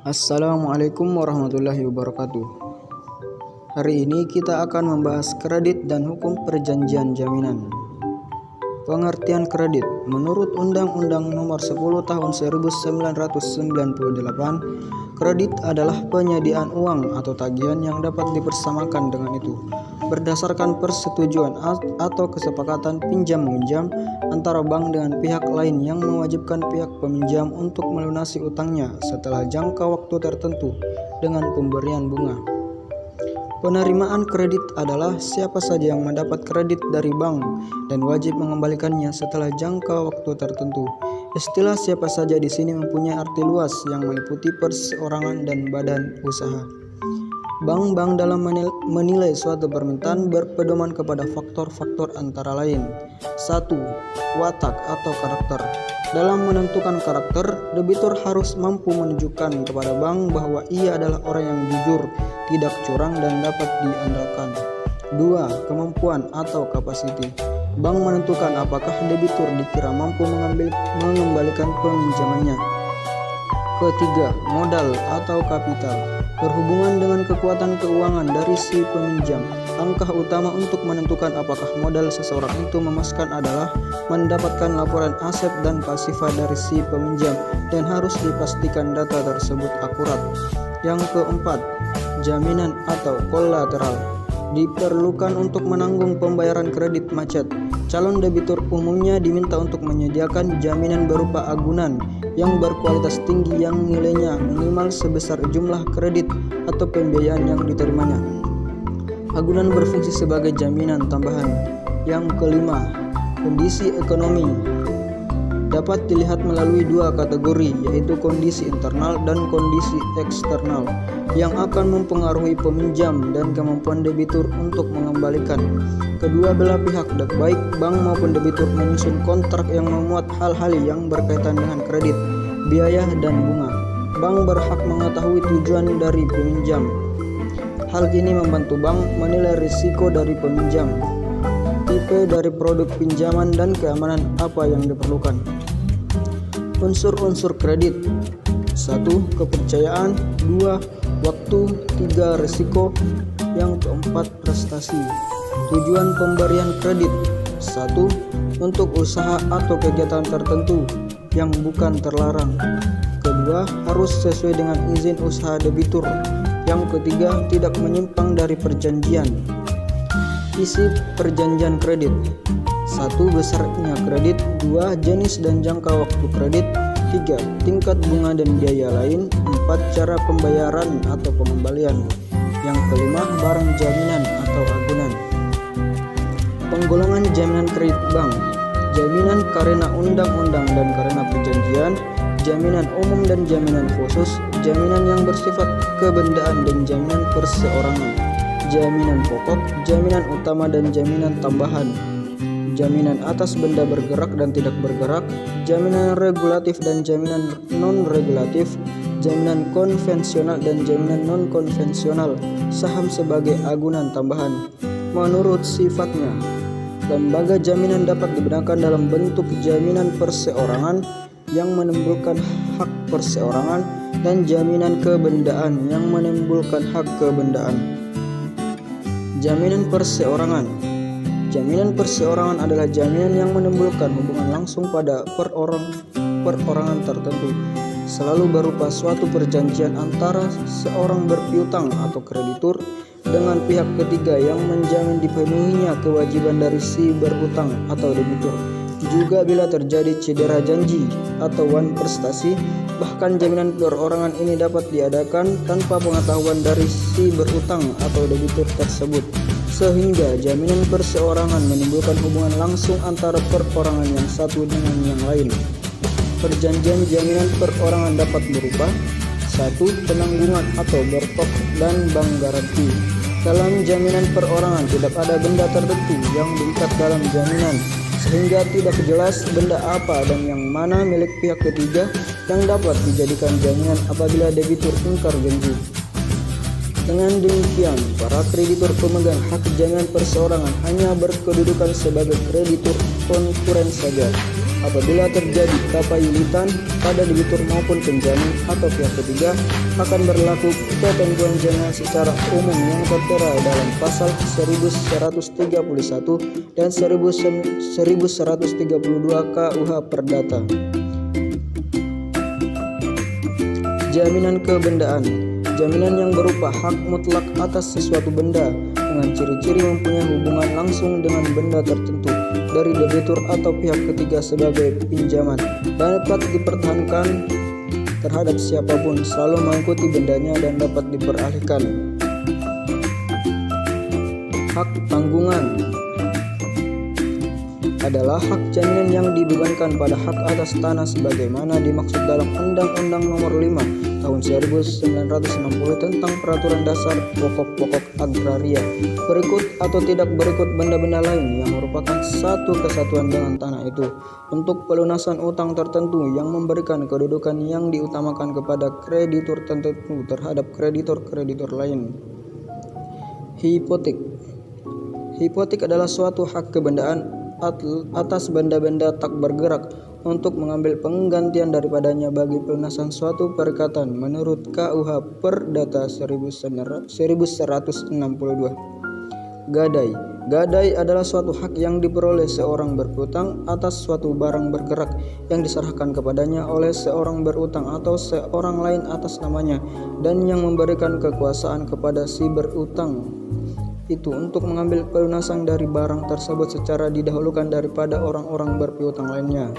Assalamualaikum warahmatullahi wabarakatuh. Hari ini kita akan membahas kredit dan hukum perjanjian jaminan. Pengertian kredit menurut Undang-Undang Nomor 10 Tahun 1998, kredit adalah penyediaan uang atau tagihan yang dapat dipersamakan dengan itu berdasarkan persetujuan atau kesepakatan pinjam-meminjam antara bank dengan pihak lain yang mewajibkan pihak peminjam untuk melunasi utangnya setelah jangka waktu tertentu dengan pemberian bunga. Penerimaan kredit adalah siapa saja yang mendapat kredit dari bank dan wajib mengembalikannya setelah jangka waktu tertentu. Istilah siapa saja di sini mempunyai arti luas yang meliputi perseorangan dan badan usaha. Bank-bank dalam menilai suatu permintaan berpedoman kepada faktor-faktor antara lain. 1. Watak atau karakter. Dalam menentukan karakter, debitur harus mampu menunjukkan kepada bank bahwa ia adalah orang yang jujur, tidak curang dan dapat diandalkan. 2. Kemampuan atau kapasiti. Bank menentukan apakah debitur dikira mampu mengembalikan peminjamannya. Ketiga, modal atau kapital. Berhubungan dengan kekuatan keuangan dari si peminjam. Langkah utama untuk menentukan apakah modal seseorang itu memuaskan adalah mendapatkan laporan aset dan pasifa dari si peminjam dan harus dipastikan data tersebut akurat. Yang keempat, jaminan atau kolateral. Diperlukan untuk menanggung pembayaran kredit macet. Calon debitur umumnya diminta untuk menyediakan jaminan berupa agunan yang berkualitas tinggi yang nilainya minimal sebesar jumlah kredit atau pembiayaan yang diterimanya. Agunan berfungsi sebagai jaminan tambahan. Yang kelima, kondisi ekonomi. Dapat dilihat melalui dua kategori, yaitu kondisi internal dan kondisi eksternal, yang akan mempengaruhi peminjam dan kemampuan debitur untuk mengembalikan. Kedua belah pihak, baik bank maupun debitur, menyusun kontrak yang memuat hal-hal yang berkaitan dengan kredit, biaya, dan bunga. Bank berhak mengetahui tujuan dari peminjam. Hal ini membantu bank menilai risiko dari peminjam, tipe dari produk pinjaman, dan keamanan apa yang diperlukan. Unsur-unsur kredit. 1. Kepercayaan. 2. Waktu. 3. Risiko. Yang keempat, prestasi. Tujuan pemberian kredit. 1. Untuk usaha atau kegiatan tertentu yang bukan terlarang. Kedua, harus sesuai dengan izin usaha debitur. Yang ketiga, tidak menyimpang dari perjanjian. Isi perjanjian kredit. 1. Besarnya kredit. 2. Jenis dan jangka waktu kredit. 3. Tingkat bunga dan biaya lain. 4. Cara pembayaran atau pengembalian. Yang kelima, barang jaminan atau agunan. Penggolongan jaminan kredit bank. Jaminan karena undang-undang dan karena perjanjian, jaminan umum dan jaminan khusus, jaminan yang bersifat kebendaan dan jaminan perseorangan, jaminan pokok, jaminan utama dan jaminan tambahan, jaminan atas benda bergerak dan tidak bergerak, jaminan regulatif dan jaminan non-regulatif, jaminan konvensional dan jaminan non-konvensional, saham sebagai agunan tambahan. Menurut sifatnya, lembaga jaminan dapat dibenarkan dalam bentuk jaminan perseorangan yang menimbulkan hak perseorangan dan jaminan kebendaan yang menimbulkan hak kebendaan. Jaminan perseorangan. Jaminan perseorangan adalah jaminan yang menimbulkan hubungan langsung pada perorangan tertentu, selalu berupa suatu perjanjian antara seorang berpiutang atau kreditur dengan pihak ketiga yang menjamin dipenuhinya kewajiban dari si berhutang atau debitur. Juga bila terjadi cedera janji atau wan prestasi, bahkan jaminan perorangan ini dapat diadakan tanpa pengetahuan dari si berhutang atau debitur tersebut, sehingga jaminan perseorangan menimbulkan hubungan langsung antara perorangan yang satu dengan yang lain. Perjanjian jaminan perorangan dapat berupa 1. Penanggungan atau bertok dan bank garansi. Dalam jaminan perorangan tidak ada benda tertentu yang diikat dalam jaminan, sehingga tidak jelas benda apa dan yang mana milik pihak ketiga yang dapat dijadikan jaminan apabila debitur ingkar janji. Dengan demikian, para kreditur pemegang hak jaminan perseorangan hanya berkedudukan sebagai kreditur konkuren saja. Apabila terjadi kapayulitan pada debitur maupun penjamin atau pihak ketiga, akan berlaku ketentuan jaminan secara umum yang tertera dalam pasal 1131 dan 1132 KUH Perdata. Jaminan kebendaan, jaminan yang berupa hak mutlak atas sesuatu benda dengan ciri-ciri mempunyai hubungan langsung dengan benda tertentu dari debitur atau pihak ketiga sebagai pinjaman, dapat dipertahankan terhadap siapapun, selalu mengikuti bendanya dan dapat diperalihkan. Hak tanggungan adalah hak jaminan yang dibebankan pada hak atas tanah sebagaimana dimaksud dalam Undang-Undang Nomor 5 Tahun 1960 tentang Peraturan Dasar Pokok-pokok Agraria, berikut atau tidak berikut benda-benda lain yang merupakan satu kesatuan dengan tanah itu, untuk pelunasan utang tertentu yang memberikan kedudukan yang diutamakan kepada kreditur tertentu terhadap kreditor-kreditor lain. Hipotek. Hipotek adalah suatu hak kebendaan atas benda-benda tak bergerak untuk mengambil penggantian daripadanya bagi pelunasan suatu perikatan menurut KUH Perdata 1162. Gadai. Gadai adalah suatu hak yang diperoleh seorang berutang atas suatu barang bergerak yang diserahkan kepadanya oleh seorang berutang atau seorang lain atas namanya, dan yang memberikan kekuasaan kepada si berutang itu untuk mengambil pelunasan dari barang tersebut secara didahulukan daripada orang-orang berpiutang lainnya.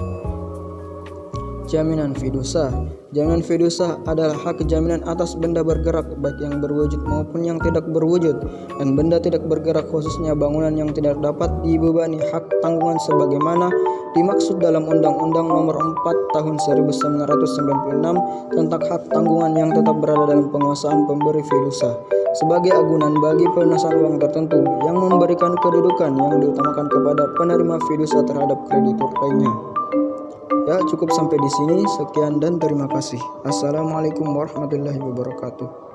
Jaminan fidusia. Jaminan fidusia adalah hak jaminan atas benda bergerak baik yang berwujud maupun yang tidak berwujud, dan benda tidak bergerak khususnya bangunan yang tidak dapat dibebani hak tanggungan sebagaimana dimaksud dalam Undang-Undang Nomor 4 Tahun 1996 tentang hak tanggungan yang tetap berada dalam penguasaan pemberi fidusia sebagai agunan bagi pelunasan uang tertentu yang memberikan kedudukan yang diutamakan kepada penerima fidusia terhadap kreditur lainnya. Ya, cukup sampai di sini. Sekian dan terima kasih. Assalamualaikum warahmatullahi wabarakatuh.